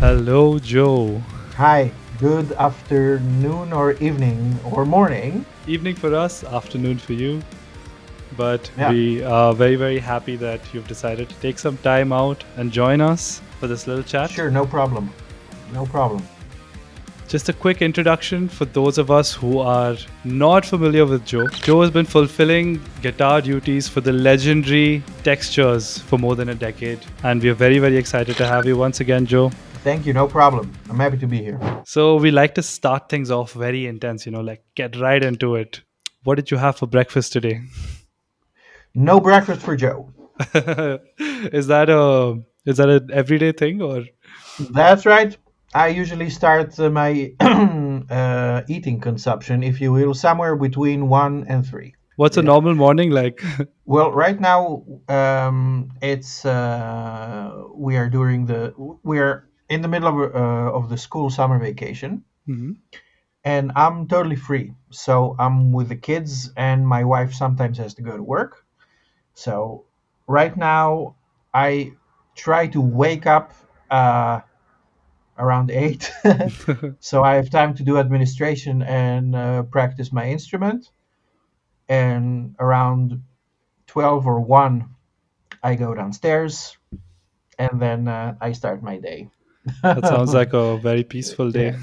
Hello, Joe. Hi, good afternoon or evening or morning. Evening for us, afternoon for you. But Yeah, we are very, very happy that you've decided to take some time out and join us for this little chat. sure, no problem. No problem. Just a quick introduction for those of us who are not familiar with Joe. Joe has been fulfilling guitar duties for the legendary Textures for more than a decade. And we are very, very excited to have you once again, Joe. Thank you, no problem. I'm happy to be here. So we like to start things off very intense, like get right into it. What did you have for breakfast today? No breakfast for Joe. Is that an everyday thing or That's right. I usually start my eating consumption, if you will, somewhere between 1 and 3. what's a Yeah. normal morning like? Well, right now it's we are in the middle of the school summer vacation, Mhm. and I'm totally free. So I'm with the kids, and my wife sometimes has to go to work. So right now, I try to wake up around 8, so I have time to do administration and practice my instrument. And around 12 or 1, I go downstairs, and then I start my day. That sounds like a very peaceful day.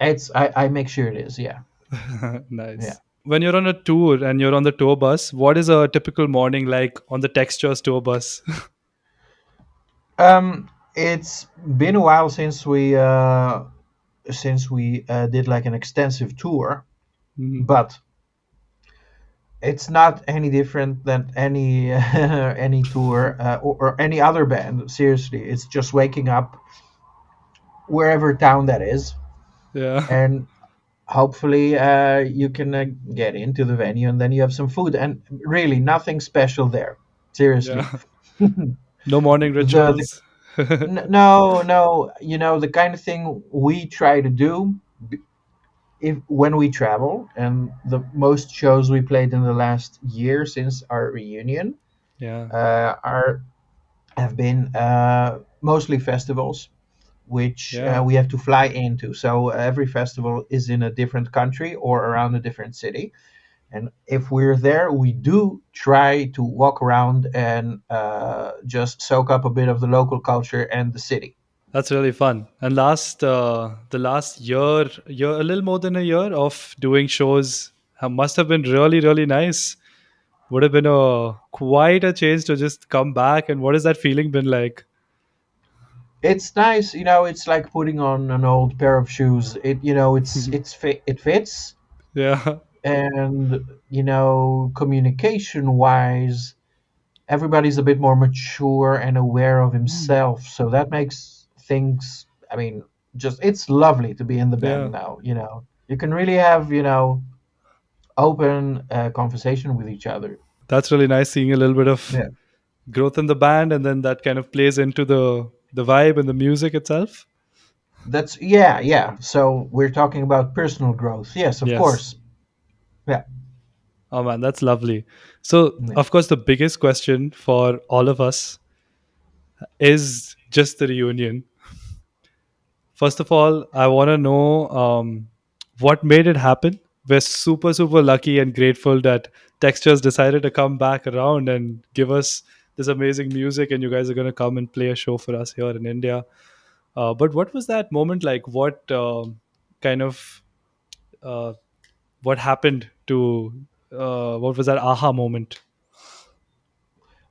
Yeah, I make sure it is. Yeah, yeah. Nice. When you're on a tour and you're on the tour bus, what is a typical morning like on the Textures tour bus? It's been a while since we did like an extensive tour, Mhm. but it's not any different than any any tour or any other band. Seriously, it's just waking up wherever town that is, Yeah. and hopefully you can get into the venue, and then you have some food, and really nothing special there. Seriously. Yeah. No morning the rituals. No, no, the kind of thing we try to do if when we travel, and the most shows we played in the last year since our reunion Yeah. are have been mostly festivals, which Yeah. we have to fly into. So every festival is in a different country or around a different city. And if we're there, we do try to walk around and just soak up a bit of the local culture and the city. That's really fun. And the last year, a little more than a year of doing shows must have been really, really nice. Would have been a quite a change to just come back. And what has that feeling been like? It's nice, it's like putting on an old pair of shoes. It fits, Yeah. and communication wise, everybody's a bit more mature and aware of Mm. himself, so that makes things, I mean, just it's lovely to be in the band Yeah. now. You can really have open conversation with each other. That's really nice seeing a little bit of Yeah, growth in the band, and then that kind of plays into the vibe and the music itself. that's yeah, yeah. So we're talking about personal growth. Yes, of Yes. course. Yeah, Oh man, that's lovely. So, yeah. of course, the biggest question for all of us is just the reunion. First of all, I want to know what made it happen. We're super, super lucky and grateful that Textures decided to come back around and give us this amazing music, and you guys are going to come and play a show for us here in India. But what was that moment like? What kind of uh, what happened to what was that aha moment?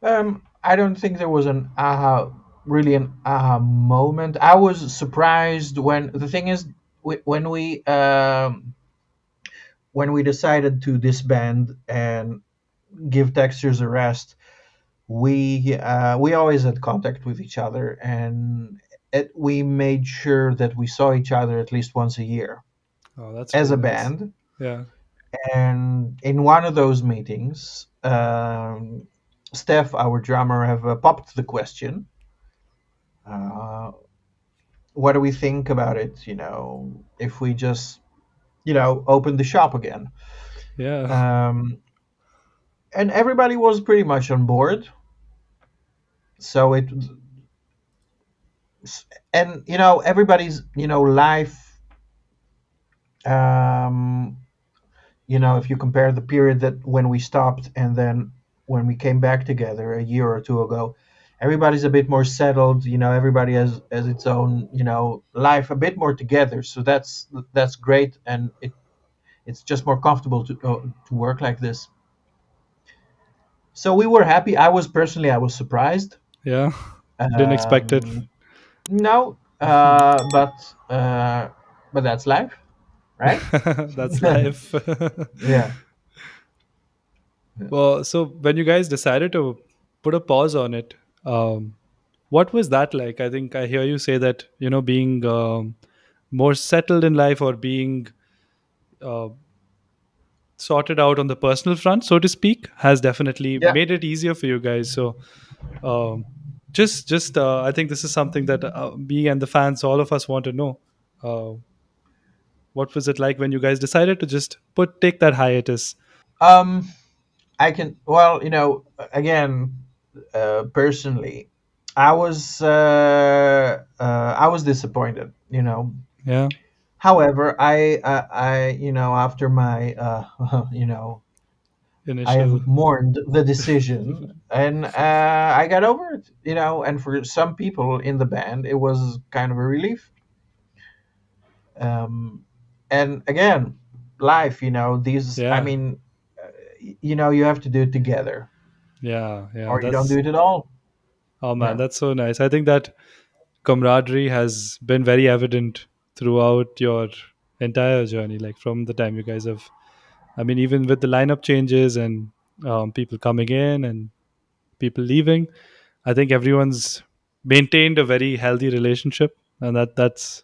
I don't think there was really an aha moment. I was surprised when the thing is, when we decided to disband and give Textures a rest, we always had contact with each other, and we made sure that we saw each other at least once a year Oh, that's as really a nice. band. Yeah. And in one of those meetings, Steph, our drummer, have popped the question, uh, what do we think about it, if we just open the shop again. Yeah. Um, and everybody was pretty much on board. So And everybody's life, um, if you compare the period that when we stopped and then when we came back together a year or two ago, everybody's a bit more settled. Everybody has its own life a bit more together. So that's great, and it's just more comfortable to work like this. So we were happy. I was surprised. Yeah. Didn't expect it. Um, no, but that's life, right? That's life. Yeah. Well, so when you guys decided to put a pause on it, um, what was that like? I think I hear you say that, being more settled in life, or being uh, sorted out on the personal front, so to speak, has definitely Yeah. made it easier for you guys. So, um, just I think this is something that me and the fans, all of us, want to know. Uh, what was it like when you guys decided to just take that hiatus? Um, I can, well, again, personally, I was disappointed. Yeah, However, after my, I initial. have mourned the decision, and I got over it. And for some people in the band, it was kind of a relief. Um, and again, life, these, I Yeah, mean, you have to do it together, yeah, yeah. or you don't do That's, it at all. oh man, Yeah. that's so nice. I think that camaraderie has been very evident throughout your entire journey, like from the time you guys have. I mean, even with the lineup changes and people coming in and people leaving, I think everyone's maintained a very healthy relationship, and that's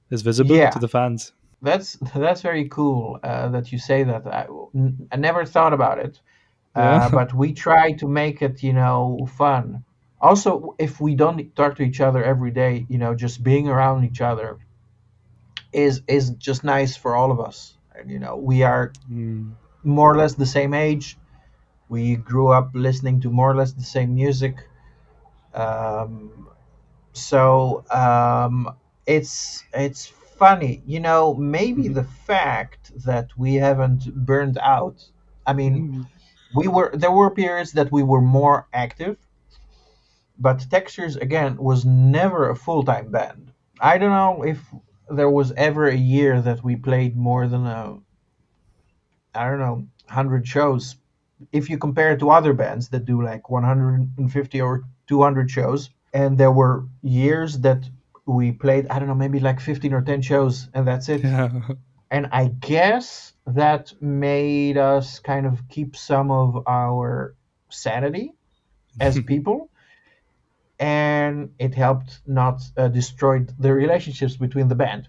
is visible to Yeah, the fans. that's very cool that you say that. I never thought about it, Yeah, but we try to make it, fun. Also, if we don't talk to each other every day, just being around each other is just nice for all of us. And we are mm. more or less the same age. We grew up listening to more or less the same music. Um, so it's funny, maybe the fact that we haven't burned out. I mean, Mm. there were periods that we were more active, but Textures again was never a full-time band. I don't know if there was ever a year that we played more than I don't know, 100 shows. If you compare it to other bands that do like 150 or 200 shows, and there were years that we played, I don't know, maybe like 15 or 10 shows, and that's it. Yeah. And I guess that made us kind of keep some of our sanity as people, and it helped not destroy the relationships between the band.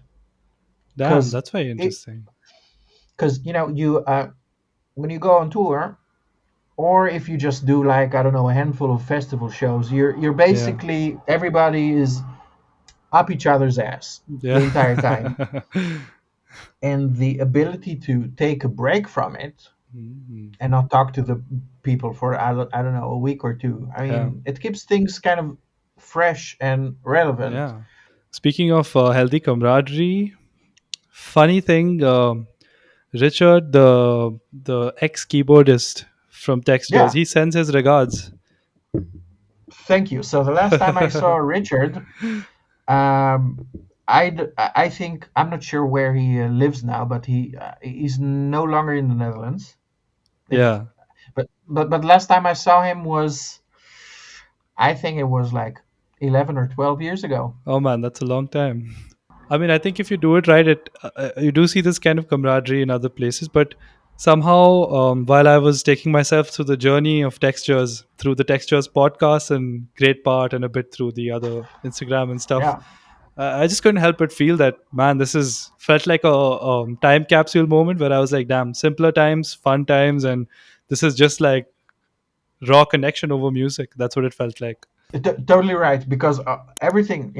Damn, Because that's very it interesting. because you when you go on tour, or if you just do like, I don't know, a handful of festival shows, you're Yeah, basically, everybody is up each other's ass the yeah. entire time. And the ability to take a break from it Mm. and not talk to the people for, I don't know, a week or two, I Yeah, mean, it keeps things kind of fresh and relevant. yeah. Speaking of healthy camaraderie, funny thing, Richard, the ex keyboardist from Textures, Yeah, he sends his regards. thank you. So the last time I saw Richard, um, I think, I'm not sure where he lives now, but he's no longer in the Netherlands. If Yeah. but last time I saw him was, I think it was like 11 or 12 years ago. Oh man, that's a long time. I mean, I think if you do it right, you do see this kind of camaraderie in other places. But somehow, while I was taking myself through the journey of Textures, through the Textures podcast and great part, and a bit through the other Instagram and stuff, Yeah. I just couldn't help but feel that, man, this is felt like a time capsule moment where I was like, damn, simpler times, fun times, and this is just like raw connection over music. That's what it felt like. Totally right, because everything,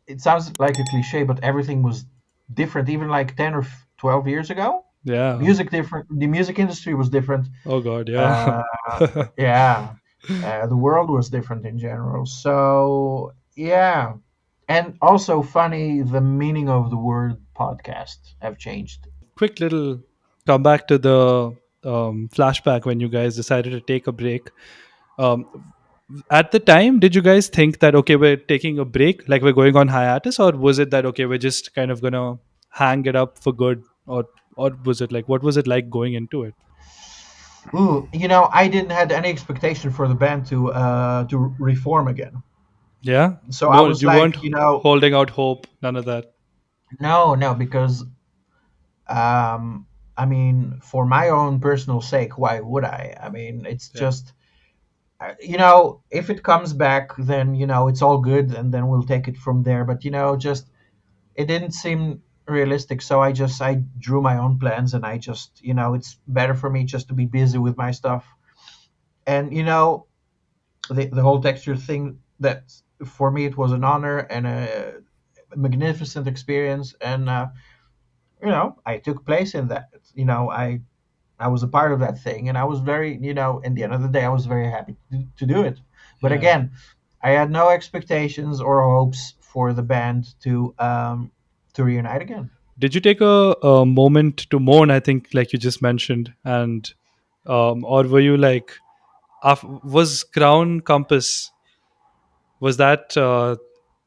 it sounds like a cliche, but everything was different even like 10 or 12 years ago. Yeah. Music different, the music industry was different. Oh god, yeah. Uh, yeah, the world was different in general. So Yeah, and also funny, the meaning of the word podcast have changed. Quick little come back to the flashback when you guys decided to take a break. Um, at the time, did you guys think that okay, we're taking a break, like we're going on hiatus, or was it that okay, we're just kind of gonna hang it up for good, or was it like what was it like going into it? Ooh, I didn't had any expectation for the band to reform again. Yeah, So I no, was you like, weren't holding out hope, none of that. no, no, because um, I mean, for my own personal sake, why would I? I mean, it's Yeah, just if it comes back, then it's all good, and then we'll take it from there. But just it didn't seem realistic, so I drew my own plans, and I just it's better for me just to be busy with my stuff. And the whole texture thing, that for me it was an honor and a magnificent experience, and I took place in that. I was a part of that thing, and I was very, in the end of the day, I was very happy to do it. But yeah. again, I had no expectations or hopes for the band to reunite again. Did you take a moment to mourn? I think, like you just mentioned, and or were you like, was Crown Compass, was that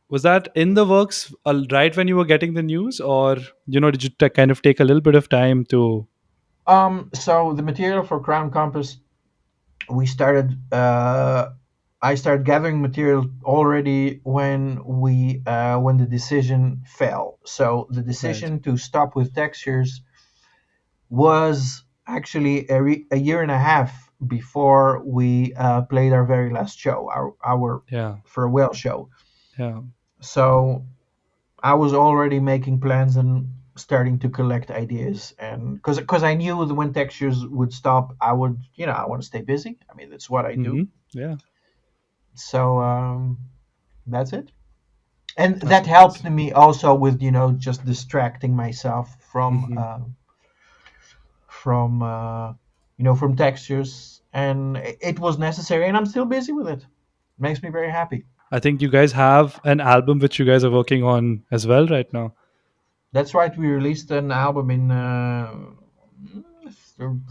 was that in the works right when you were getting the news, or did you kind of take a little bit of time to? So the material for Crown Compass, we started. I started gathering material already when the decision fell. So the Right. decision to stop with textures was actually a year and a half before we played our very last show, our Yeah. farewell show. Yeah. So I was already making plans and starting to collect ideas, and because I knew that when textures would stop, I would I want to stay busy. I mean, that's what I do. Mm-hmm. Yeah. So that's it. And That's that helped nice. me also with just distracting myself Hmm. from from textures, and it was necessary, and I'm still busy with it. Makes me very happy. I think you guys have an album which you guys are working on as well right now. That's right, we released an album in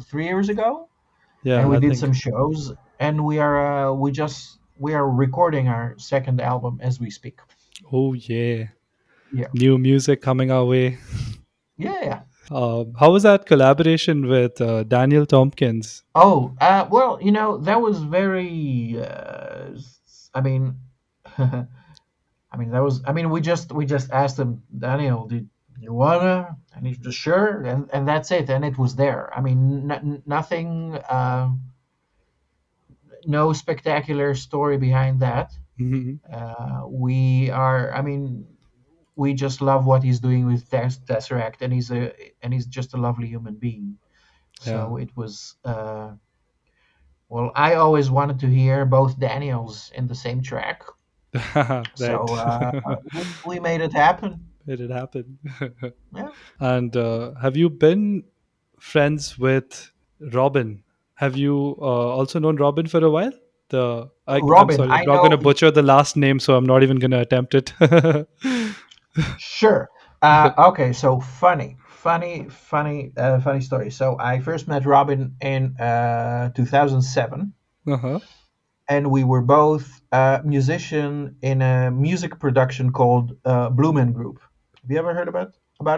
3 years ago, and Yeah, we I did some think. shows, and we are recording our second album as we speak. Oh yeah, Yeah, new music coming our way. yeah. How was that collaboration with Daniel Tompkins? Oh, well, that was very I mean we just asked him, Daniel, did you wanna? And he's just sure, and that's it. And it was there. I mean, nothing, no spectacular story behind that. Mhm. I mean, we just love what he's doing with Tesseract, and he's just a lovely human being. Yeah. So it was, well, I always wanted to hear both Daniels in the same track. So Right. we made it happen. Made it happen. Yeah. And have you been friends with Robin? Have you also known Robin for a while? I'm Robin, sorry, I'm I not going to know. butcher the last name, so I'm not even going to attempt it. Sure. Okay, so funny story. So I first met Robin in 2007, Uh-huh. and we were both musician in a music production called Blumen Group. Have you ever heard about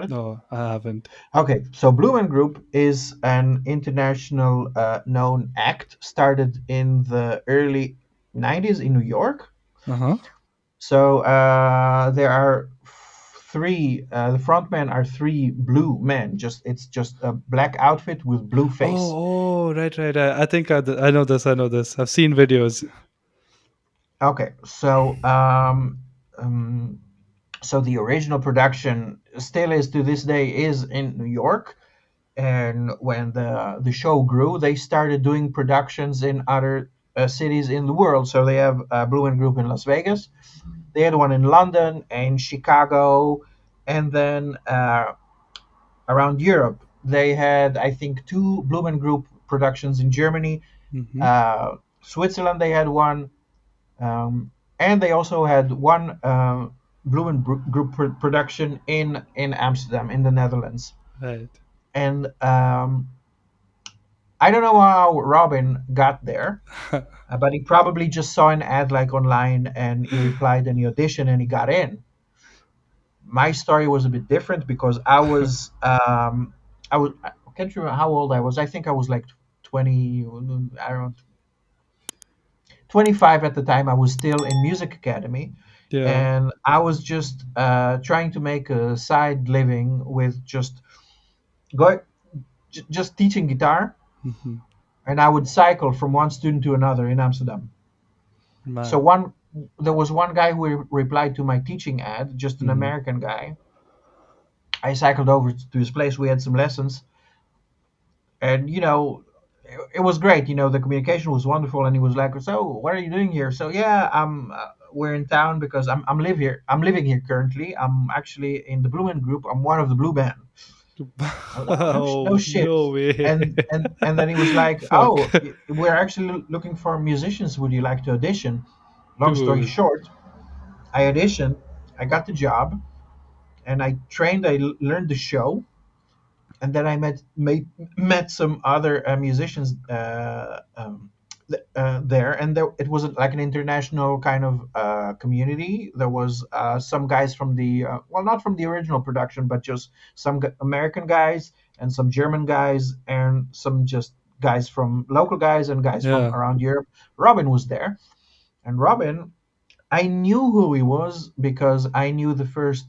it? No, I haven't. Okay, so Blumen Group is an international known act started in the early 90s in New York. Uh-huh. So there are three. The frontmen are three blue men. It's just a black outfit with blue face. Oh, right, right. I think I know this. I know this. I've seen videos. Okay, um, so the original production still is to this day is in New York. And when the show grew, they started doing productions in other cities in the world. So they have Blue and Group in Las Vegas. They had one in London and Chicago, and then around Europe. They had, I think, two Blumen Group productions in Germany. Hmm. Switzerland, they had one. Um, and they also had one Group production in Amsterdam, in the Netherlands. Right. And I don't know how Robin got there, but he probably just saw an ad like online, and he replied and he auditioned and he got in. My story was a bit different because I can't remember how old I was. I think I was like 20, I don't know, 25 at the time. I was still in music academy, Yeah. and I was just trying to make a side living with go, just teaching guitar, Hmm. and I would cycle from one student to another in Amsterdam. So Man. one there was one guy who replied to my teaching ad, just an Hmm. American guy. I cycled over to his place. We had some lessons, and it was great. The communication was wonderful, and he was like, "So, what are you doing here?" So, yeah, we're in town because I'm living here currently. I'm actually in the Blue Man Group. I'm one of the Blue Band. Oh, no, no Oh, shit. no way. And then he was like, Fuck. "Oh, we're actually looking for musicians. Would you like to audition?" Long story Dude. short, I auditioned. I got the job, and I trained. I learned the show, and then I met some other musicians there, and it was like an international kind of community. There was some guys from the well, not from the original production, but just some American guys and some German guys and some just guys from local guys and guys from Yeah. around Europe. Robin was there, and Robin, I knew who he was because I knew the first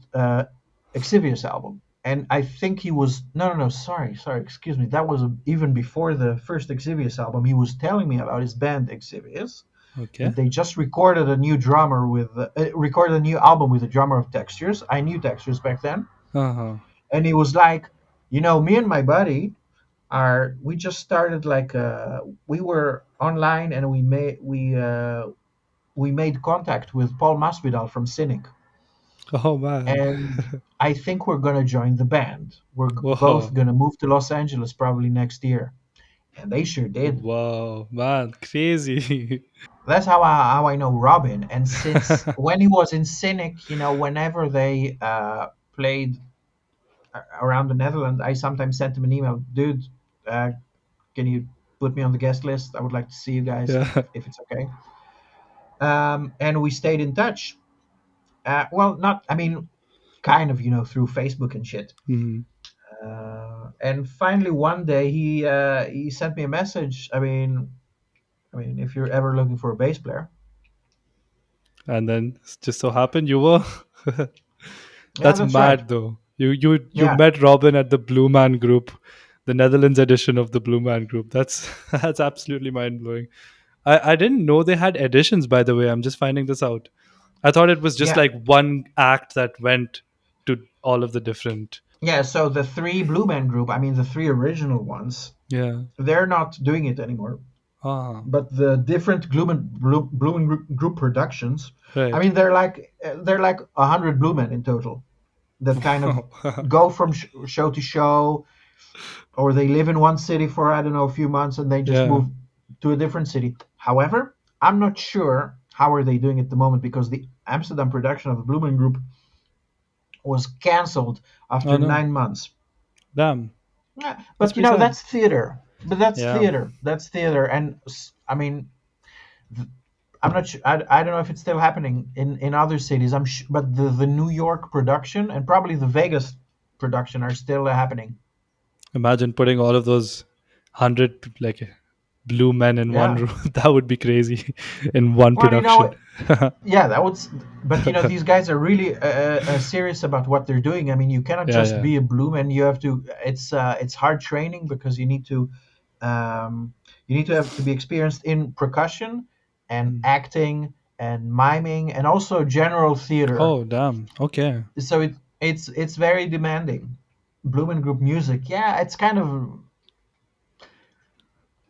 Exvius album, and I think he was no, sorry, excuse me. That was even before the first Exvius album. He was telling me about his band Exvius, Okay. that they just recorded a new drummer with recorded a new album with a drummer of Textures. I knew Textures back then, Uh-huh. and he was like, me and my buddy we just started like we were online, and we made contact with Paul Masvidal from Cynic, Oh, man. and I think we're gonna join the band. We're both Whoa. gonna move to Los Angeles probably next year, and they sure did. Wow. Man, crazy. That's how I know Robin. And since when he was in Cynic, whenever they played around the Netherlands, I sometimes sent him an email, dude. Can you put me on the guest list? I would like to see you guys Yeah. if it's okay. And we stayed in touch. Well, not, I mean, kind of, through Facebook and shit. Mhm. And finally, one day he sent me a message. I mean, if you're ever looking for a bass player, And then just so happened you were. yeah, That's that's right. mad though. You Yeah, met Robin at the Blue Man Group, the Netherlands edition of the Blue Man Group. That's that's absolutely mind blowing. I didn't know they had editions, by the way. I'm just finding this out. I thought it was just yeah, like one act that went to all of the different. yeah. So the three Blue Band Group, I mean, the three original ones, Yeah. they're not doing it anymore. Ah. But the different Blue Man Group productions, I Right. mean, they're like 100 Blue Men in total that kind of Wow. go from show to show, or they live in one city for, I don't know, a few months, and they just Yeah. move to a different city. However, I'm not sure how are they doing at the moment because the Amsterdam production of the Blumen Group was canceled Oh after no. 9 months. Damn. Yeah, That's but pretty sad. that's theater. But that's Yeah. theater. That's theater, and I mean, I'm not sure. I don't know if it's still happening in other cities. But the New York production and probably the Vegas production are still happening. Imagine putting all of those 100 like blue men in one Yeah. room. That would be crazy in one Well, production. yeah, that would. But these guys are really serious about what they're doing. I mean, you cannot Yeah, just yeah. be a bloom, and you have to. It's hard training because um, you need to have to be experienced in percussion and Mm. acting and miming and also general theater. Oh, damn. Okay. So it's very demanding. Bloom Group music, yeah, it's kind of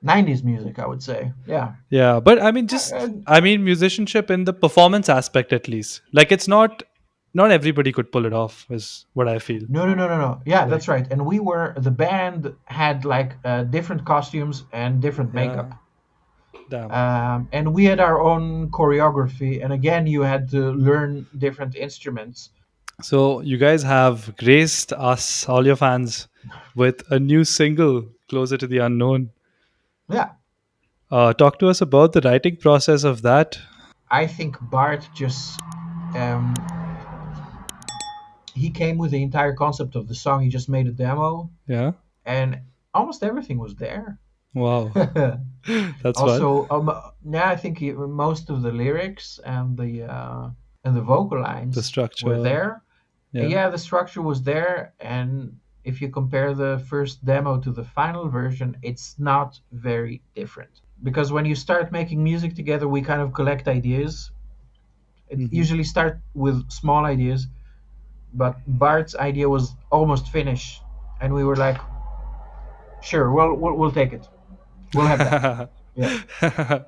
90s music, I would say. Yeah. Yeah, but I mean, Uh, musicianship in the performance aspect at least. Like, it's not everybody could pull it off, is what I feel. No, no, no, no, no. Yeah, Like, that's right. And the band had like different costumes and different yeah. makeup. Damn. And we had our own choreography. And again, you had to learn different instruments. So you guys have graced us, all your fans, with a new single, "Closer to the Unknown." Yeah, Talk to us about the writing process of that. I think Bart just um, he came with the entire concept of the song. He just made a demo, Yeah. and almost everything was there. Wow. That's fun. Also, yeah, I think most of the lyrics and the vocal The lines were structure. there. Yeah. Yeah, the structure was there, and if you compare the first demo to the final version, it's not very different. Because when you start making music together, we kind of collect ideas. It Hmm. usually start with small ideas, but Bart's idea was almost finished, and we were like, "Sure, we'll take it. We'll have that." Yeah,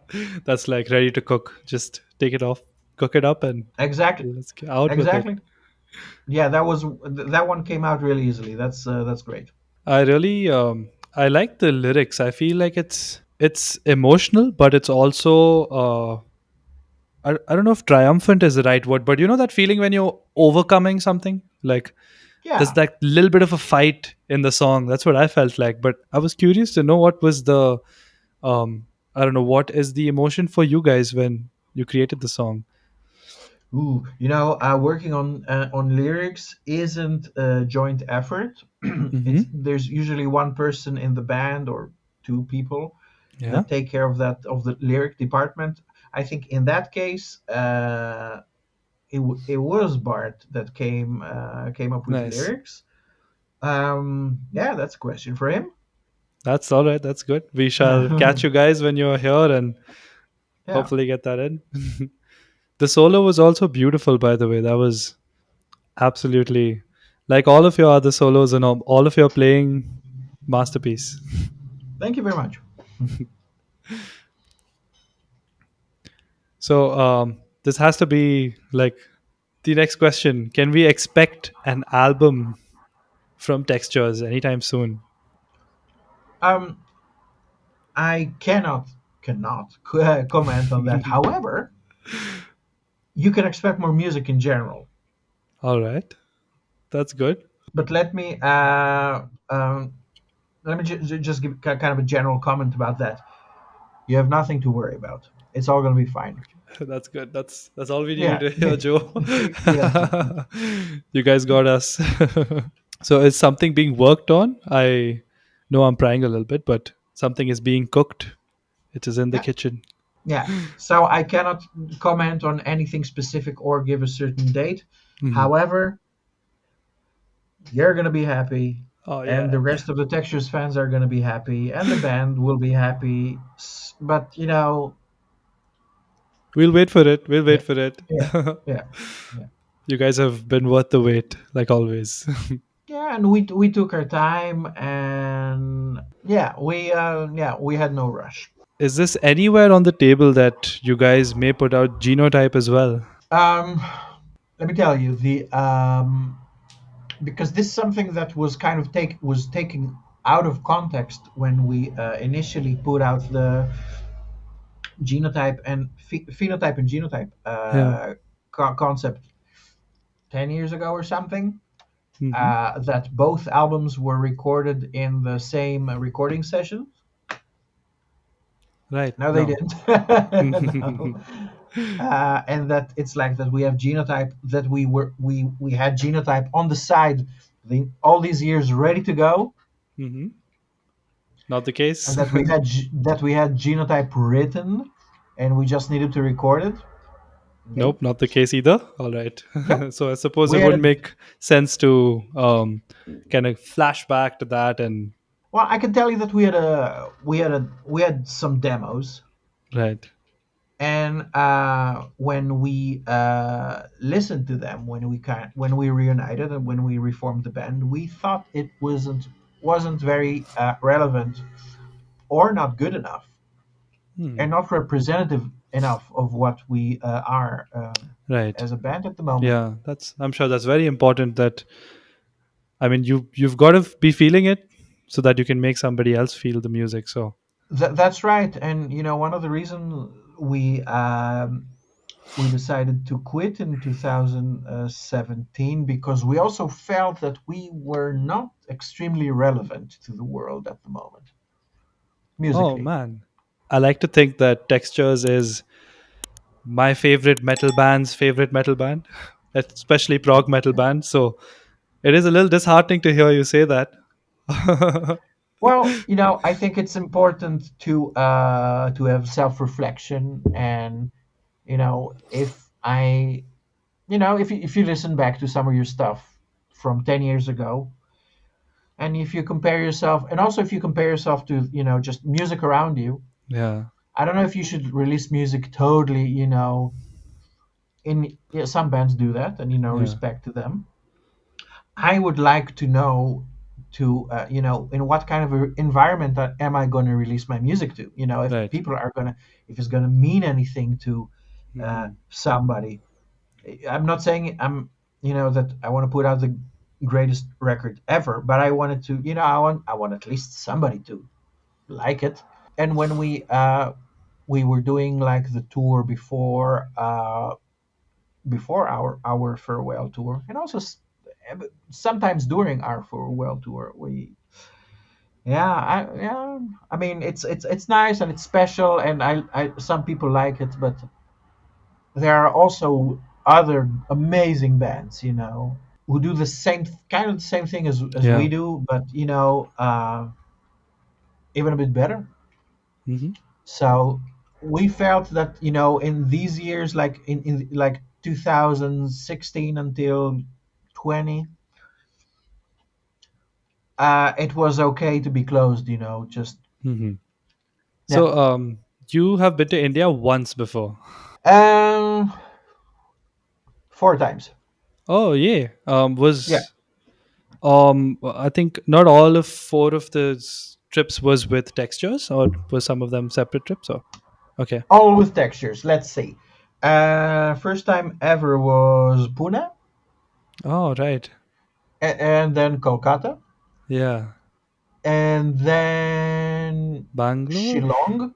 That's like ready to cook. Just take it off, cook it up, and exactly, let's get out with it. exactly. Yeah, that one came out really easily. That's great. I really I like the lyrics. I feel like it's emotional, but it's also I don't know if triumphant is the right word, but you know that feeling when you're overcoming something? Like there's Yeah. that little bit of a fight in the song. That's what I felt like. But I was curious to know what was the I don't know, what is the emotion for you guys when you created the song? Ooh, working on lyrics isn't a joint effort. It's Mm-hmm. There's usually one person in the band or two people Yeah. that take care of the lyric department. I think in that case, it was Bart that came up with the Nice. lyrics. Yeah, that's a question for him. That's all right. That's good. We shall catch you guys when you're here and Yeah. hopefully get that in. The solo was also beautiful, by the way. That was absolutely like all of your other solos and all of your playing masterpiece. Thank you very much. So this has to be like the next question. Can we expect an album from Textures anytime soon? Um, I cannot comment on that. However, you can expect more music in general. All right. That's good. But let me just give kind of a general comment about that. You have nothing to worry about. It's all going to be fine. That's good. That's all we needed Yeah, to hear, Joe. yeah. You guys got us. So is something being worked on? I know I'm prying a little bit, but something is being cooked. It is in the Yeah, kitchen. yeah. So I cannot comment on anything specific or give a certain date. Hmm. However, you're going to be happy, Oh and yeah. the rest of the Textures fans are going to be happy, and the band will be happy. But We'll wait for it. We'll yeah, wait for it. yeah, yeah, yeah. You guys have been worth the wait, like always. Yeah, and we took our time, and we had no rush. Is this anywhere on the table that you guys may put out Genotype as well? Um, Let me tell you the because this is something that was kind of take was taken out of context when we initially put out the genotype and phenotype and genotype Yeah. concept 10 years ago or something. Hmm. That both albums were recorded in the same recording session. Right. No, they No. didn't. No. And that it's like that we have genotype that we had genotype on the side all these years ready to go, Hmm. Not the and case. that we had genotype written, and we just needed to record it. Nope. Nope, not the case either. All right. Nope. So I suppose We it had wouldn't a make sense to kind of flash back to that and Well, I can tell you that we had some demos, right. and when we listened to them, when we reunited and when we reformed the band, we thought it wasn't very relevant or not good enough Hmm. and not representative enough of what we are Right. as a band at the moment. Yeah, that's I'm sure that's very important that I mean you've got to be feeling it so that you can make somebody else feel the music. So That's right. And one of the reasons we decided to quit in 2017 because we also felt that we were not extremely relevant to the world at the moment Oh musically. man, I like to think that Textures is my favorite metal band's favorite metal band, especially prog metal band. So it is a little disheartening to hear you say that. Well, I think it's important to have self-reflection, and if if you listen back to some of your stuff from 10 years ago, and if you compare yourself, and also if you compare yourself to just music around you, Yeah, I don't know if you should release music totally, in yeah, some bands do that, and yeah, respect to them. I would like to know to in what kind of environment am I going to release my music to? If right. people are going to, if it's going to mean anything to Hmm. somebody. I'm not saying that I want to put out the greatest record ever, but I wanted to, I want at least somebody to like it. And when we were doing like the tour before our farewell tour, and also sometimes during our farewell tour, I mean it's nice and it's special, and I some people like it, but there are also other amazing bands, who do the same kind of the same thing as we Yeah. do, but even a bit better. Hmm. So we felt that in these years, like in like 2016 until 20, it was okay to be closed. Just Hmm. yeah. So, you have been to India once before. Um, 4 times. Oh, yeah. Yeah, I think not all of four of the trips was with Textures, or was some of them separate trips? Or okay. all with textures. Let's see. First time ever was Pune, Oh, right. and then Kolkata, Yeah. and then Bangalore. Shillong.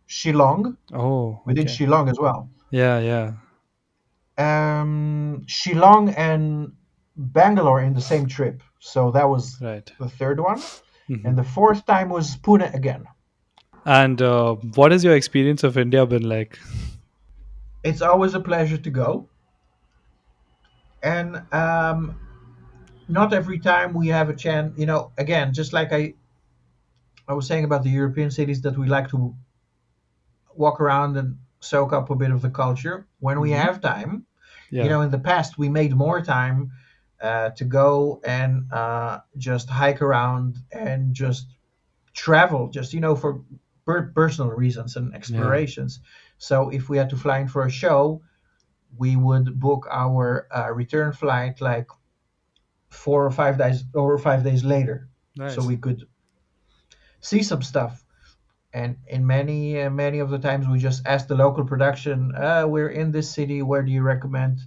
Shillong. Oh, We did okay. Shillong as well. Yeah, yeah. Shillong and Bangalore in the same trip. So that was Right. the third one. Hmm. And the fourth time was Pune again. And what has your experience of India been like? It's always a pleasure to go. And not every time we have a chance, again, just like I was saying about the European cities that we like to walk around and soak up a bit of the culture. When we Hmm. have time, Yeah. in the past, we made more time to go and just hike around and just travel, just for personal reasons and Yeah. explorations. So if we had to fly in for a show, we would book our return flight like 4 or 5 days later, so Nice. we could see some stuff. And in many of the times, we just ask the local production, "We're in this city. Where do you recommend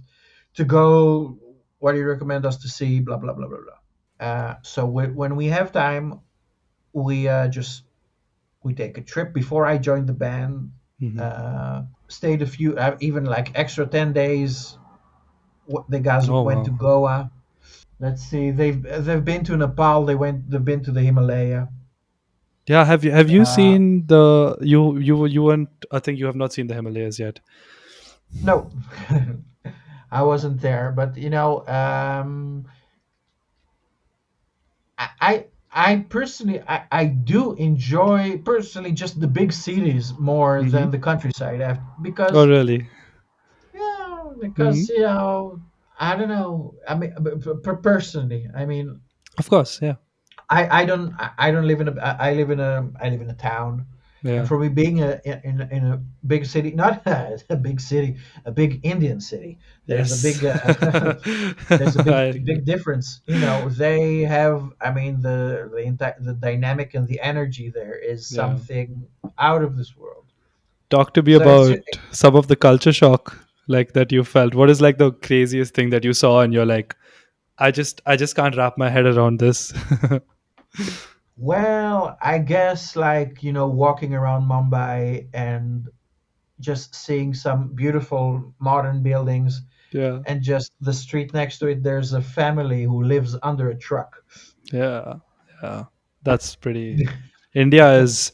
to go? What do you recommend us to see?" Blah blah blah blah blah. So when we have time, we just we take a trip. Before I joined the band, Hmm. stayed a few, even like extra 10 days. The guys Oh went to wow. Goa. Let's see, they've been to Nepal. They've been to the Himalaya. Yeah. Have you Uh, seen the you weren't? I think you have not seen the Himalayas yet. no, I wasn't there, but I personally I do enjoy personally just the big cities more Hmm. than the countryside Oh because really? yeah, Hmm. because I don't know. I mean, personally, I mean, Of course. Yeah. I don't live in I live in a town, and Yeah. for me being in a big city, not a big city, a big Indian city, there's a Yes. big there's a I, big difference. They have, I mean, the dynamic and the energy there is yeah. something out of this world. Talk to me So it's about some of the culture shock like that you felt. What is like the craziest thing that you saw and you're like, I just can't wrap my head around this. Well, I guess like, walking around Mumbai and just seeing some beautiful modern buildings, Yeah, and just the street next to it, there's a family who lives under a truck. yeah, yeah. That's pretty. India is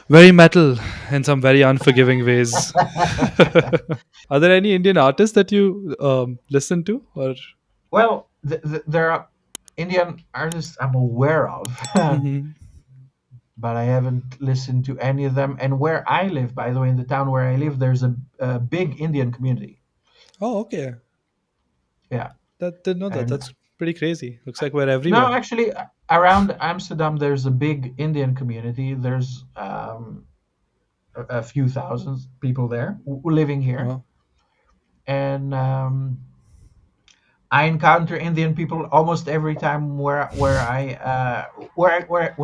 very metal in some very unforgiving ways. Are there any Indian artists that you listen to, or? Well, there are Indian artists I'm aware of, Mhm. but I haven't listened to any of them. And where I live, by the way, in the town where I live, there's a big Indian community. Oh, okay. Yeah, That didn't know that. and That's pretty crazy. Looks like we're no, everywhere. actually, around Amsterdam, there's a big Indian community. There's a few thousand people there living here, Oh, and I encounter Indian people almost every time where when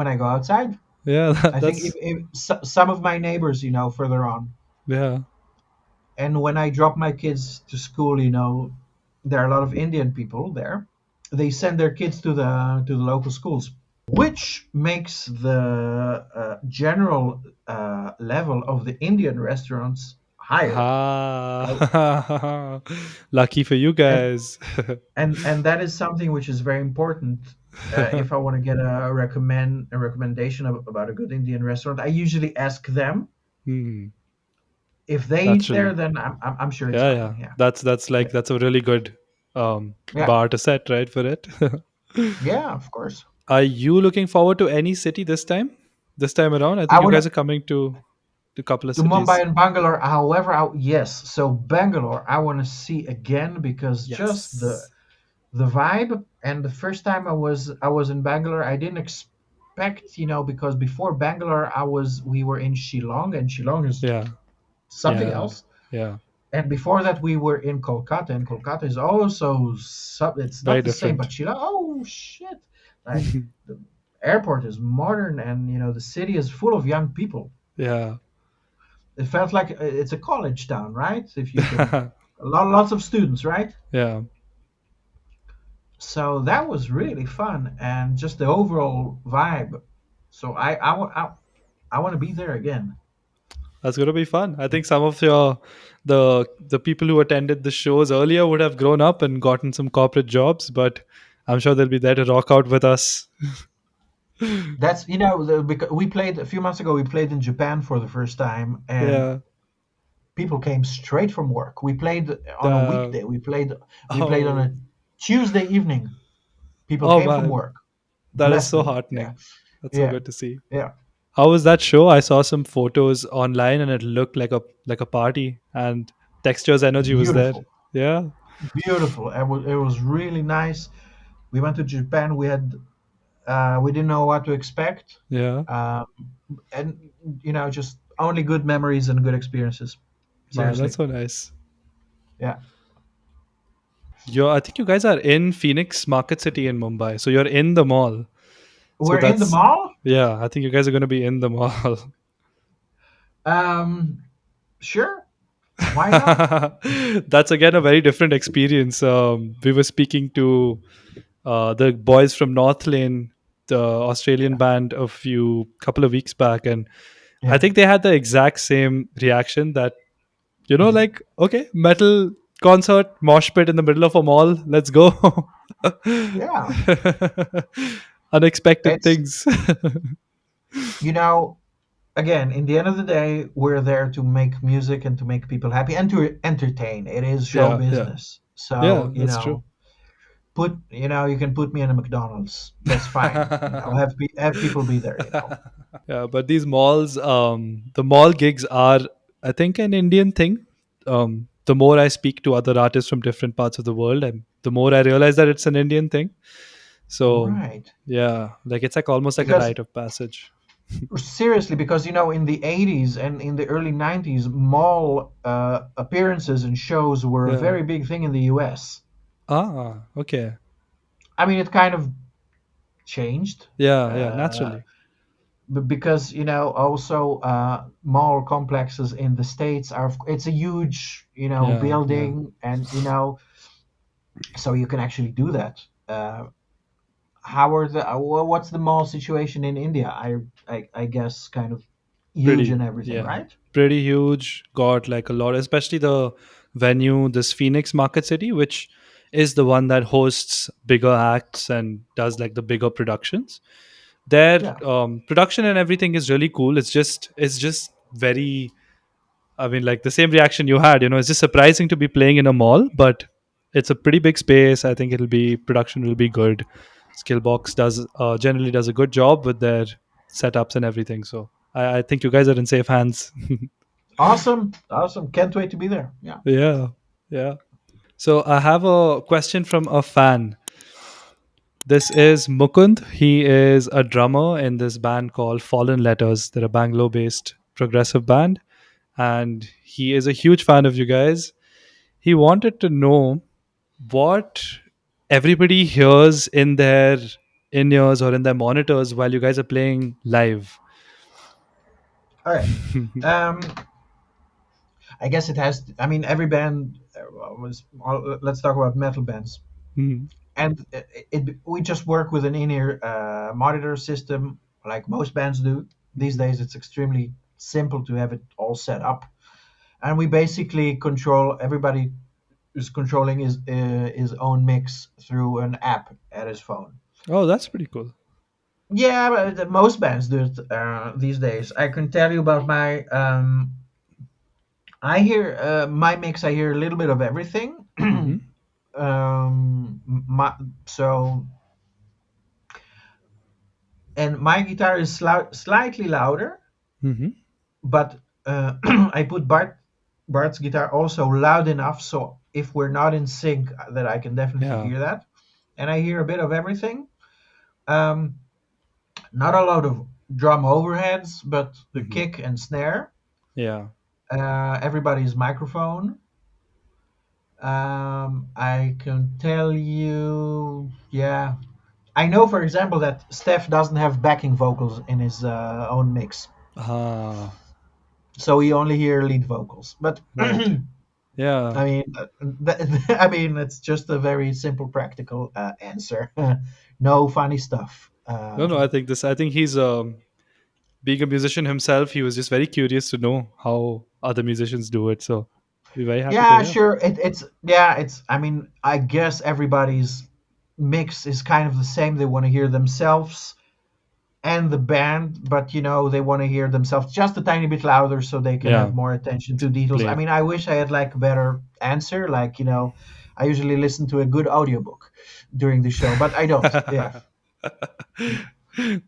I go outside. yeah. I think That's some of my neighbors, further on, yeah. and when I drop my kids to school, there are a lot of Indian people there. They send their kids to the local schools, which makes the general level of the Indian restaurants higher. Uh, Ah, lucky for you and guys. and that is something which is very important. If I want to get a recommendation about a good Indian restaurant, I usually ask them. Hmm, If they eat there, naturally. then I'm sure it's Yeah, fine. yeah. Yeah, That's like yeah, that's a really good yeah, bar to set, right, for it. yeah. Of course. Are you looking forward to any city this time? This time around, I I think you want guys to are coming to a couple of to Mumbai cities. and Bangalore. However, yes. So Bangalore, I want to see again because just the Yes. the vibe. And the first time I was in Bangalore, I didn't expect, because before Bangalore, we were in Shillong, and Shillong is Yeah. something Yeah. else. Yeah. And before that, we were in Kolkata, and Kolkata is also it's Very not the same, but different. Shillong, oh shit, like the airport is modern, and the city is full of young people. Yeah. It felt like it's a college town, right? If you can, lots of students, right? Yeah. So that was really fun, and just the overall vibe. So I want to be there again. That's gonna be fun. I think some of the people who attended the shows earlier would have grown up and gotten some corporate jobs, but I'm sure they'll be there to rock out with us. That's because we played a few months ago. We played in Japan for the first time, and Yeah. people came straight from work. We played on a Uh, weekday. We played on oh. a Tuesday evening. People Oh came from man. work. That is Bless so them. Yeah, heartening. That's so yeah, good to see. yeah. How was that show? I saw some photos online and it looked like a party and Texture's energy was there. Beautiful, Yeah. beautiful. It was really nice. We went to Japan. We didn't know what to expect, Yeah. um, and just only good memories and good experiences. Man, that's Seriously, so nice. yeah. I think you guys are in Phoenix Market City in Mumbai. So you're in the mall. So We're in the mall. yeah, I think you guys are going to be in the mall. Um, sure, why not? That's again a very different experience. We were speaking to the boys from North Lane, the Australian band, a few couple of weeks back, and I Yeah, think they had the exact same reaction that mhm. like okay, metal concert, mosh pit in the middle of a mall, let's go. Yeah. Unexpected It's things. you know Again, in the end of the day, we're there to make music and to make people happy and to entertain. It is show Yeah, yeah, business. yeah. So, That's true. you can put me in a McDonald's. That's fine. Have people be there. Yeah, but these malls, the mall gigs are, I think, an Indian thing. The more I speak to other artists from different parts of the world, and the more I realize that it's an Indian thing. So, Right. yeah, like it's like almost like a Because rite of passage. seriously, because in the 80s and in the early 90s, mall appearances and shows were a Yeah. very big thing in the US. Ah, okay. I mean, it kind of changed. Yeah, yeah, Uh, naturally. but because also mall complexes in the states it's a huge Yeah, yeah. building, and so you can actually do that. how are the what's the mall situation in India? I guess kind of huge Pretty, and everything, yeah, right? pretty huge. Got like a lot, especially the venue, this Phoenix Market City, which is the one that hosts bigger acts and does like the bigger productions. Their Yeah. production and everything is really cool. It's just very, I mean, like the same reaction you had, it's just surprising to be playing in a mall, but it's a pretty big space. I think it'll be, production will be good. Skillbox does generally does a good job with their setups and everything. So I think you guys are in safe hands. Awesome. Awesome. Can't wait to be there. Yeah. Yeah, yeah. So I have a question from a fan. This is Mukund. He is a drummer in this band called Fallen Letters. They're a Bangalore-based progressive band, and he is a huge fan of you guys. He wanted to know what everybody hears in their in-ears or in their monitors while you guys are playing live. All right. Um, I guess it has. I mean, every band was. Let's talk about metal bands. Mhm, And we just work with an in-ear monitor system, like most bands do. These mhm. days, it's extremely simple to have it all set up, and we basically control. Everybody is controlling his own mix through an app at his phone. Oh, that's pretty cool. Yeah, but most bands do it these days. I can tell you about my. I hear my mix. I hear a little bit of everything. Hmm. My, so and my guitar is slightly louder, Hmm. but I put Bart's guitar also loud enough so if we're not in sync, that I can definitely Yeah. hear that. And I hear a bit of everything. Um, Not a lot of drum overheads, but the Hmm. kick and snare. Yeah. Everybody's microphone. I can tell you, yeah. I know, for example, that Steph doesn't have backing vocals in his own mix, Ah, so we only hear lead vocals. But right. Yeah. I mean, I mean, it's just a very simple, practical answer. No funny stuff. No, no. I think this. I think he's being a musician himself. He was just very curious to know how other musicians do it. So, be very happy to Yeah, hear. sure. It's yeah, it's. I mean, I guess everybody's mix is kind of the same. They want to hear themselves and the band, but they want to hear themselves just a tiny bit louder so they can have Yeah. more attention to details. I Play. mean, I wish I had like a better answer. Like, I usually listen to a good audiobook during the show, but I don't. Yeah,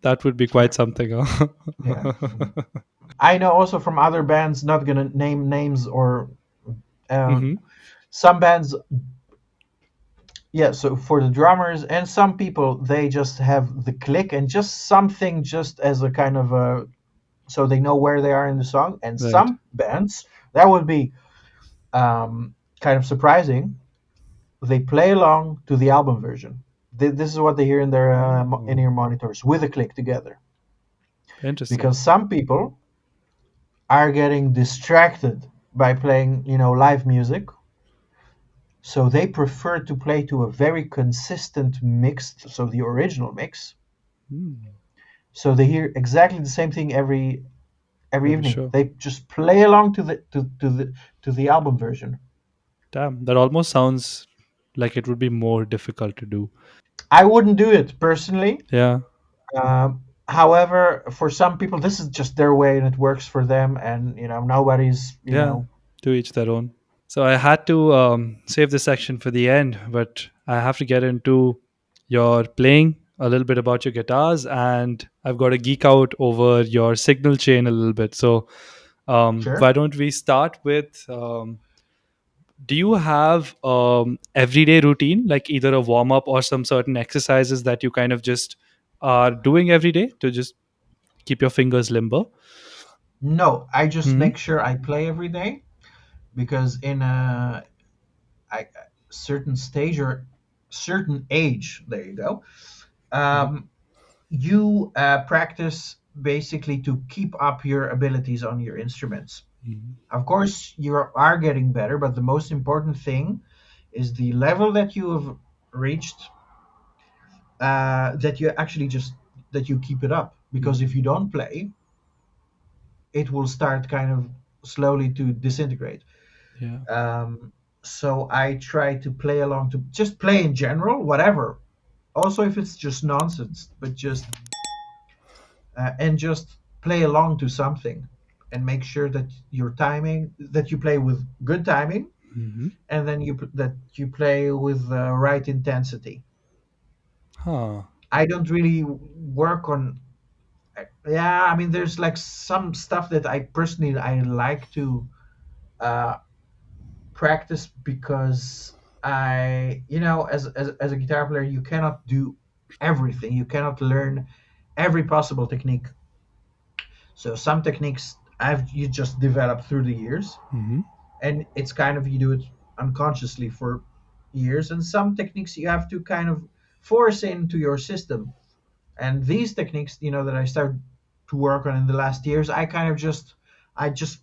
That would be yeah, quite something, huh? yeah. Mhm. I know also from other bands, not gonna name names or uh, Hmm. some bands. Yeah, so for the drummers and some people, they just have the click and just something just as a kind of a so they know where they are in the song. And Right. some bands, that would be kind of surprising. They play along to the album version. This is what they hear in their Oh, in-ear monitors with a click together. interesting. Because some people are getting distracted by playing, live music, so they prefer to play to a very consistent mix, so the original mix. Hmm. So they hear exactly the same thing every Every evening. show. They just play along to the album version. Damn, that almost sounds like it would be more difficult to do. I wouldn't do it personally. Yeah. However, for some people, this is just their way and it works for them. And nobody's Yeah. To each their own. So I had to save this section for the end, but I have to get into your playing, a little bit about your guitars, and I've got to geek out over your signal chain a little bit. So sure. why don't we start with, do you have everyday routine, like either a warm up or some certain exercises that you kind of just are doing every day to just keep your fingers limber? No, I just Hmm. make sure I play every day because in a certain stage or certain age, there you go. Hmm. Um, you practice basically to keep up your abilities on your instruments. Hmm. Of course, you are getting better, but the most important thing is the level that you have reached. that you actually just that you keep it up, because Hmm. if you don't play, it will start kind of slowly to disintegrate. Yeah. um, so I try to play along, to just play in general, whatever, also if it's just nonsense, but just and just play along to something, and make sure that your timing, that you play with good timing, Hmm. and then that you play with the right intensity. Huh. I don't really work on, yeah, I mean, there's like some stuff that I personally I like to uh, practice, because as a guitar player, you cannot do everything, you cannot learn every possible technique. So some techniques you just develop through the years, Hmm. and it's kind of, you do it unconsciously for years, and some techniques you have to kind of force into your system. And these techniques, that I started to work on in the last years, I just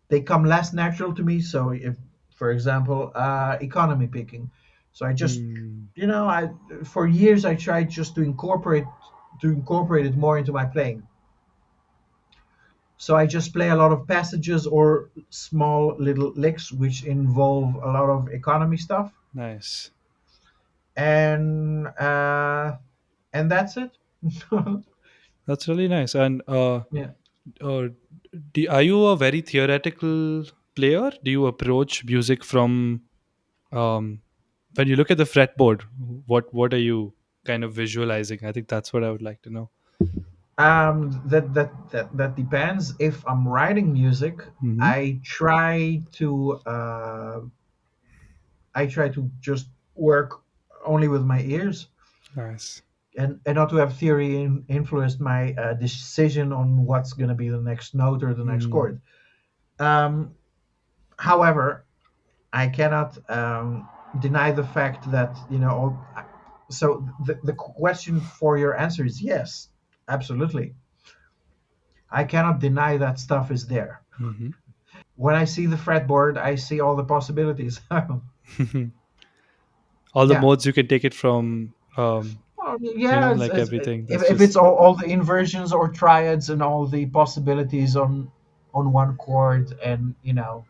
they come less natural to me. So if, for example, economy picking, so I just, Mm. I for years I tried just to incorporate it more into my playing. So I just play a lot of passages or small little licks which involve a lot of economy stuff, Nice. and that's it. That's really nice. And Yeah. uh, are you a very theoretical player? Do you approach music from um, when you look at the fretboard? What are you kind of visualizing? I think that's what I would like to know. That depends. If I'm writing music, Hmm. I try to uh, I try to just work only with my ears, Nice. and not to have theory influence my decision on what's going to be the next note or the next Mm. chord. Um, However, I cannot deny the fact that, so the question for your answer is yes, absolutely. I cannot deny that stuff is there. Hmm. When I see the fretboard, I see all the possibilities. All the Yeah. modes you can take it from, Well, yeah, like everything. if, That's if it's just all the inversions or triads and all the possibilities on one chord, and of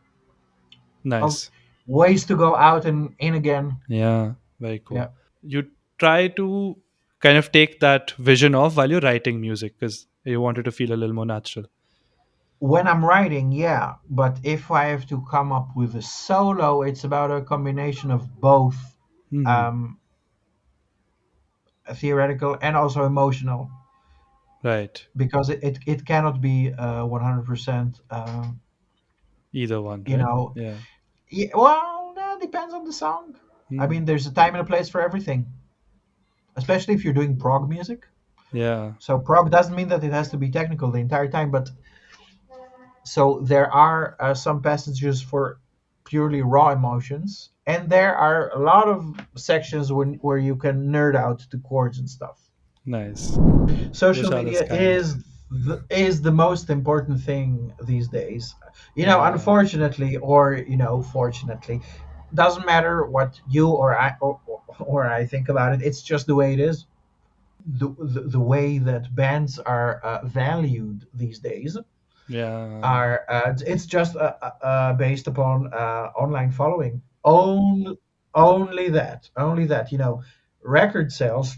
nice. ways to go out and in again. Yeah, very cool. Yeah. You try to kind of take that vision off while you're writing music because you want it to feel a little more natural. When I'm writing, yeah, but if I have to come up with a solo, it's about a combination of both, Hmm. um, theoretical and also emotional, Right. because it cannot be 100%. Either one, You right? know, Yeah. yeah, well, that depends on the song. I Hmm. mean, there's a time and a place for everything, especially if you're doing prog music. Yeah. So prog doesn't mean that it has to be technical the entire time, but so there are some passages for purely raw emotions, and there are a lot of sections where you can nerd out to chords and stuff. Nice. Social Vishal is media kind. is the most important thing these days. Yeah. Unfortunately, or fortunately, doesn't matter what you or I think about it. It's just the way it is. The way that bands are valued these days Yeah. are it's just based upon online following. Only that. Record sales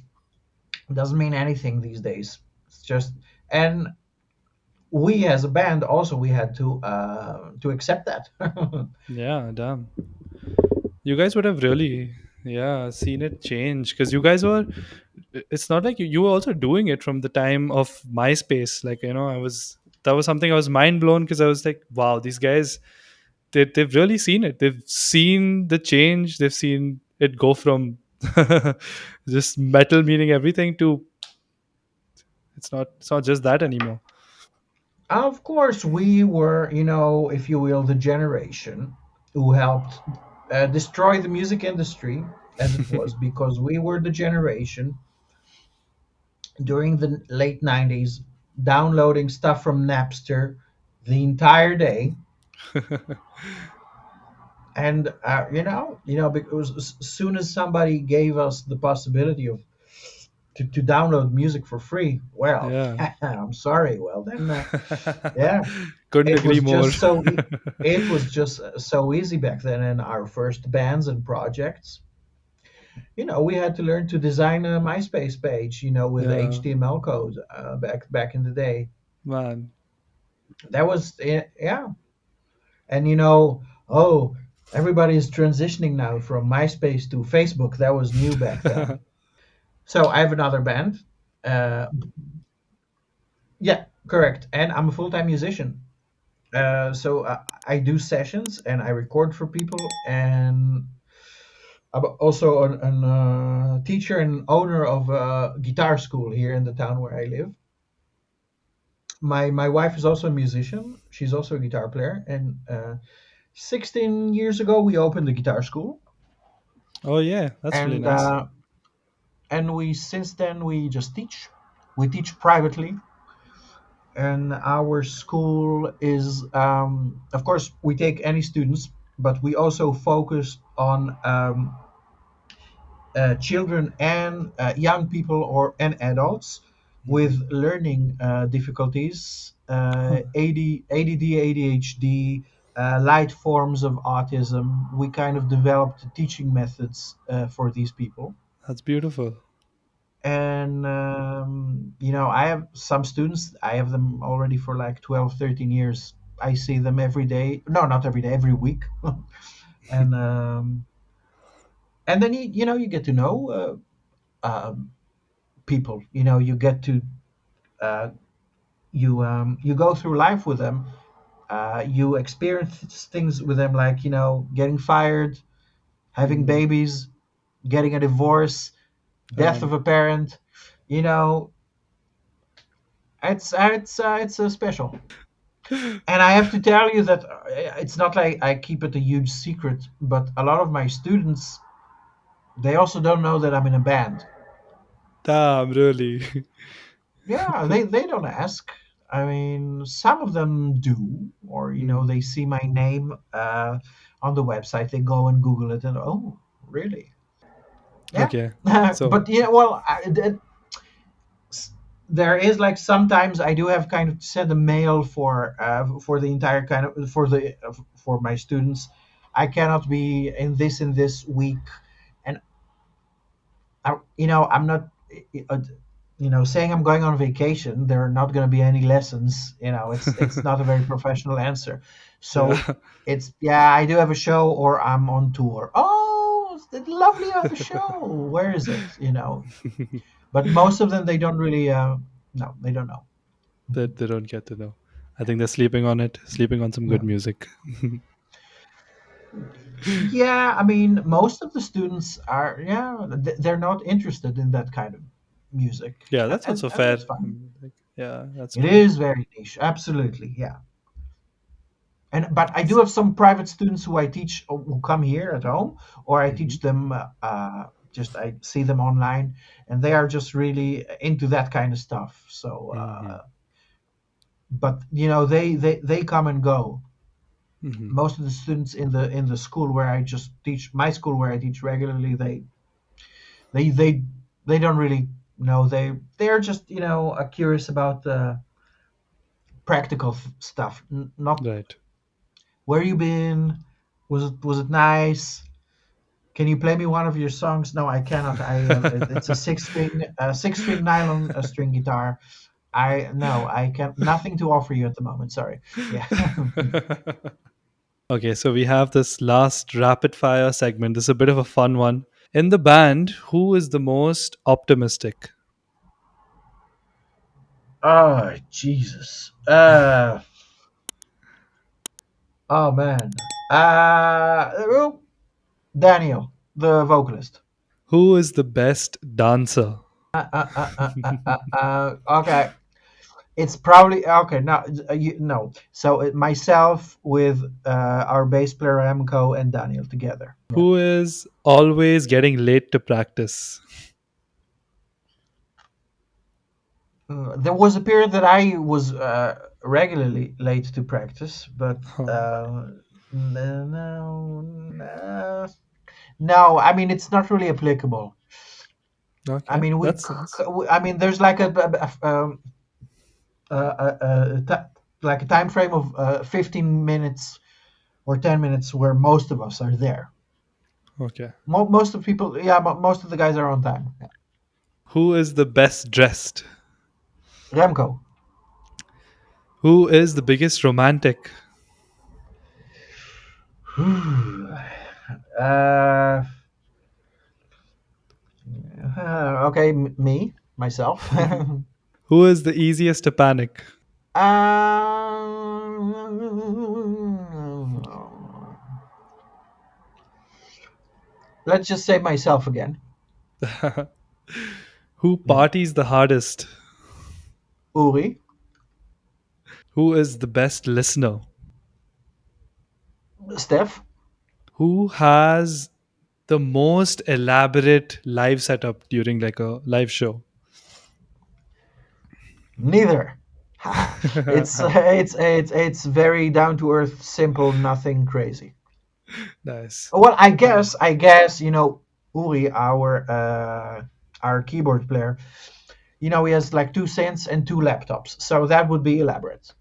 doesn't mean anything these days. It's just, and we as a band also, we had to accept that. Yeah. Damn. You guys would have really, yeah, seen it change because you guys were. It's not like you were also doing it from the time of MySpace. Like I was. That was something I was mind blown because I was like, wow, these guys they've really seen it. They've seen the change. They've seen it go from just metal meaning everything to it's not just that anymore. Of course, we were, if you will, the generation who helped destroy the music industry as it was, because we were the generation during the late 90s downloading stuff from Napster the entire day. And because as soon as somebody gave us the possibility of to download music for free. Well, Yeah. I'm sorry. Well, then, yeah, Couldn't it agree was more. just it was just so easy back then. In our first bands and projects, we had to learn to design a MySpace page, with Yeah, HTML code back in the day. man. That was yeah, and oh, everybody is transitioning now from MySpace to Facebook. That was new back then. So I have another band. Uh, yeah, correct. And I'm a full-time musician. So I do sessions and I record for people, and I'm also an teacher and owner of a guitar school here in the town where I live. My wife is also a musician. She's also a guitar player, and 16 years ago we opened the guitar school, Oh yeah, that's really and nice. we since then we just teach. We teach privately, and our school is, of course, we take any students, but we also focus on children and young people and adults with Hmm. learning difficulties, Huh, ADD, ADHD, light forms of autism. We kind of developed teaching methods for these people. that's beautiful. And I have some students, I have them already for like 12, 13 years. I see them every day, no, not every day, every week. And then you get to know people. You get to uh, you go through life with them. You experience things with them, like getting fired, having Hmm. babies, getting a divorce, death Oh. of a parent. you know it's special. And I have to tell you that it's not like I keep it a huge secret, but a lot of my students, they also don't know that I'm in a band. Damn, really. Yeah, they don't ask. I mean, some of them do, or Hmm. they see my name on the website. They go and Google it, and oh, really? Yeah. Okay. So. But well, there is, like, sometimes I do have kind of to send a mail for the entire kind of for my students. I cannot be in this week, and I'm not uh, saying I'm going on vacation. There are not going to be any lessons. It's not a very professional answer. So Yeah. it's, yeah, I do have a show, or I'm on tour. Oh, it's lovely, you have a show. Where is it? But most of them, they don't really. No, they don't know. They don't get to know. I think they're sleeping on it, sleeping on some Yeah. good music. Yeah, I mean, most of the students are, yeah, they're not interested in that kind of music, Yeah, and that's and, also and fair. that's fine. Like, yeah, that's It true. is very niche, absolutely, yeah. But I do have some private students who I teach, who come here at home, or I Hmm. teach them. Just I see them online, and they are just really into that kind of stuff. So, Hmm. but they come and go. Hmm. Most of the students in the school where I just teach, my school where I teach regularly, they they they don't really know. They're just curious about practical stuff, not Right. where you been, was it nice, can you play me one of your songs. No, I cannot. It's a six string nylon string guitar. I No, I can nothing to offer you at the moment, sorry. Yeah. Okay, so we have this last rapid fire segment. This is a bit of a fun one. In the band, who is the most optimistic? Oh, Jesus. Oh, man. Oh, Daniel, the vocalist. Who is the best dancer? Okay, it's probably okay. Now, no. So myself with our bass player Amco and Daniel together. Yeah. Who is always getting late to practice? There was a period that I was regularly late to practice, but Huh. no, no. I mean, it's not really applicable. I Okay, mean, that's nice. I mean, there's like like a time frame of 15 minutes or 10 minutes where most of us are there. Okay. Most of the people, yeah, most of the guys are on time. Yeah. Who is the best dressed? Remco. Who is the biggest romantic? uh, okay, me, myself. Who is the easiest to panic? Let's just say myself again. Who Yeah. parties the hardest? Uri, Who is the best listener? Steph, Who has the most elaborate live setup during like a live show? neither. It's very down to earth, simple, nothing crazy. Nice. Well, Nice. I guess Uri, our keyboard player, he has like two synths and two laptops, so that would be elaborate.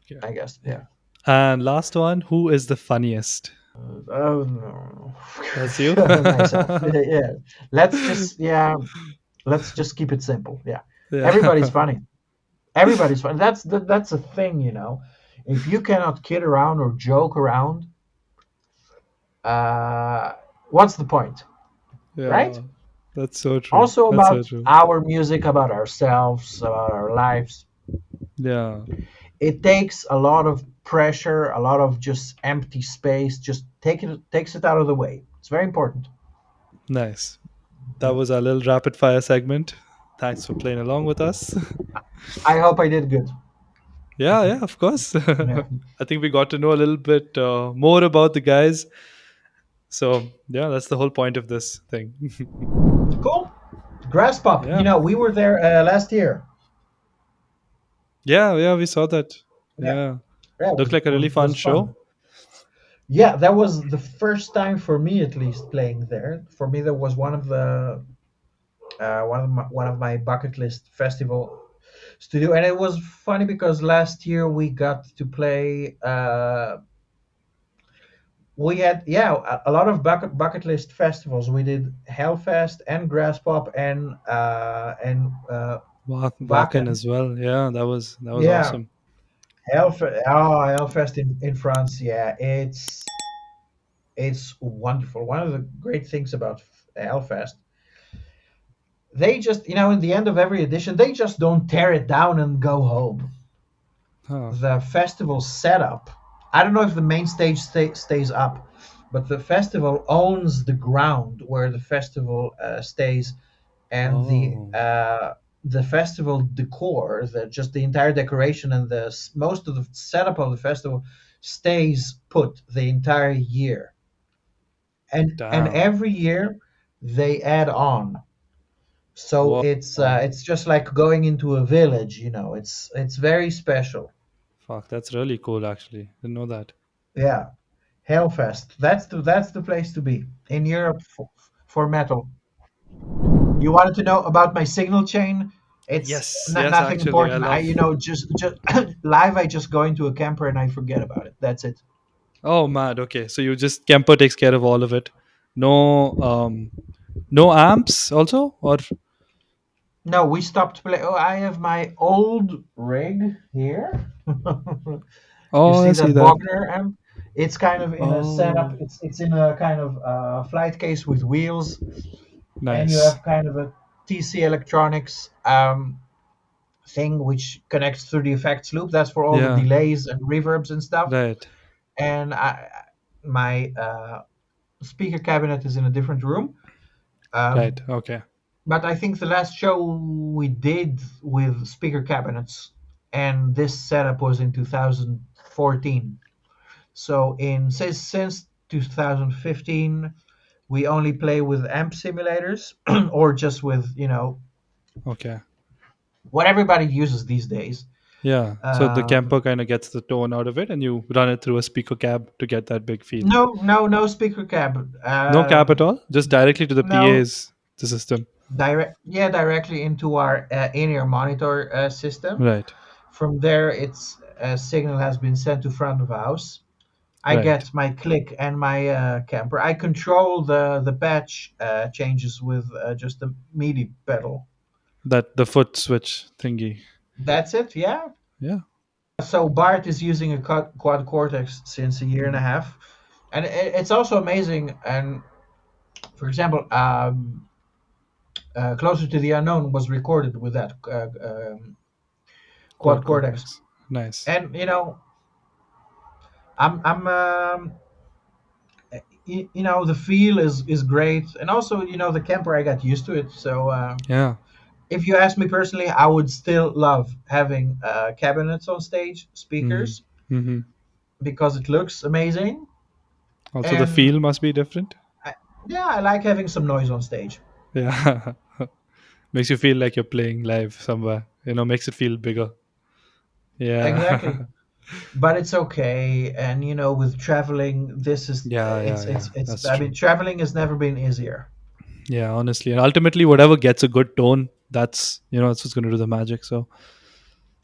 Okay. I guess, Yeah. yeah. And last one, who is the funniest? Oh no, That's you. myself. Yeah, let's just keep it simple. Yeah, everybody's Yeah. funny. Everybody's funny. That's a thing. If you cannot kid around or joke around, uh, what's the point, right? Yeah. That's so true. Also That's so about true. our music, about ourselves, about our lives. Yeah. It takes a lot of pressure, a lot of just empty space. Just takes it out of the way. It's very important. Nice. That Yeah. was our little rapid fire segment. Thanks for playing along with us. I hope I did good. Yeah, yeah, of course. Yeah. I think we got to know a little bit more about the guys. So, yeah, that's the whole point of this thing. Cool. Graspop. Yeah. We were there last year. Yeah, yeah, we saw that. Yeah. Yeah. Yeah, it Looked was like a really was fun was fun. show. Yeah, that was the first time for me at least playing there. For me, that was one of my bucket list festival studio, and it was funny because last year we got to play. We had a lot of bucket list festivals. We did Hellfest and Graspop and Wacken Wacken. as well. Yeah, that was Yeah, awesome. Hellfest in France. Yeah, it's wonderful. One of the great things about Hellfest, they just in the end of every edition, they just don't tear it down and go home. Huh. The festival setup. I don't know if the main stage stays up, but the festival owns the ground where the festival stays, and Oh. the festival decor, just the entire decoration and most of the setup of the festival stays put the entire year, and Damn. every year they add on. So Whoa. it's just like going into a village. It's very special. Fuck, that's really cool actually. Didn't know that. Yeah. Hellfest. That's the place to be in Europe for metal. You wanted to know about my signal chain? It's Yes, yes, nothing actually. I important. I love. just live. I just go into a camper and I forget about it. That's it. Oh, mad. Okay. So you just Kemper takes care of all of it. No amps also or No, we stopped play. Oh, I have my old rig here. You oh, see I see that that. Bogner amp? It's kind of in a setup. Oh, It's in a kind of flight case with wheels, and you nice. have kind of a TC Electronics thing which connects through the effects loop. That's for all the Yeah, delays and reverbs and stuff. right. And my speaker cabinet is in a different room. Right. Um, Okay. but I think the last show we did with speaker cabinets and this setup was in 2014. So since 2015, we only play with amp simulators or just with Okay. what everybody uses these days. Yeah. So the Um, Kemper kind of gets the tone out of it and you run it through a speaker cab to get that big feel. no, no, no speaker cab. No cab at all, just directly to the No, PA's the system. directly into our in-ear monitor system. Right. From there, its signal has been sent to front of house. I Right. get my click and my camper. I control the patch changes with just a MIDI pedal. That the foot switch thingy. That's it. Yeah. Yeah. So Bart is using a quad cortex since a year and a Mhm. half, and it's also amazing. And for example, Closer to the Unknown was recorded with that Quad quad cortex, cortex. Nice. and I'm the feel is great, and also the camper, I got used to it. So Yeah. if you ask me personally, I would still love having cabinets on stage, Hmm. speakers, Hmm. because it looks amazing, Also, the and feel must be different. I, yeah, I like having some noise on stage. Yeah. Makes you feel like you're playing live somewhere. Makes it feel bigger. Exactly. Yeah. But it's okay, and with traveling, this is Yeah. Yeah. Yeah. it's That's I mean, true. traveling has never been easier. Yeah. Honestly, and ultimately, whatever gets a good tone, that's what's going to do the magic. So,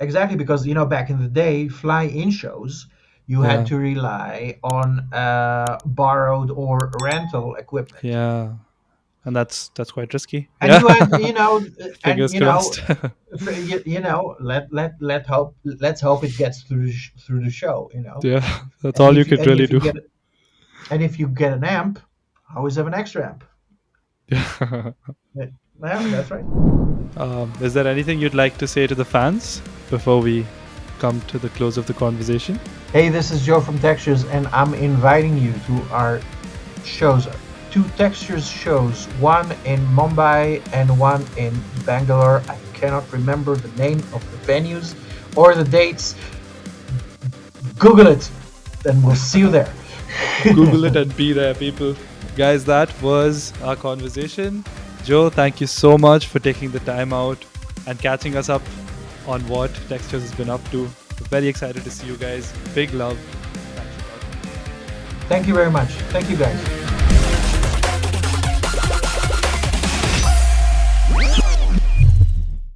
Exactly, because back in the day, fly-in shows, you had yeah. to rely on borrowed or rental equipment, Yeah. And that's quite risky. and Yeah. you had and Fingers crossed. let's hope it gets through through the show. Yeah. That's And all you if you could and really if you do. get and if you get an amp, always have an extra amp. Yeah. Yeah, yeah, that's right. Is there anything you'd like to say to the fans before we come to the close of the conversation? Hey, this is Joe from Textures, and I'm inviting you to our shows. Two Textures shows, one in Mumbai and one in Bangalore. I cannot remember the name of the venues or the dates. Google it, and we'll see you there. Google it and be there, people. Guys, that was our conversation. Joe, thank you so much for taking the time out and catching us up on what Textures has been up to. We're very excited to see you guys. Big love. Thanks a lot. Thank you very much. Thank you, guys.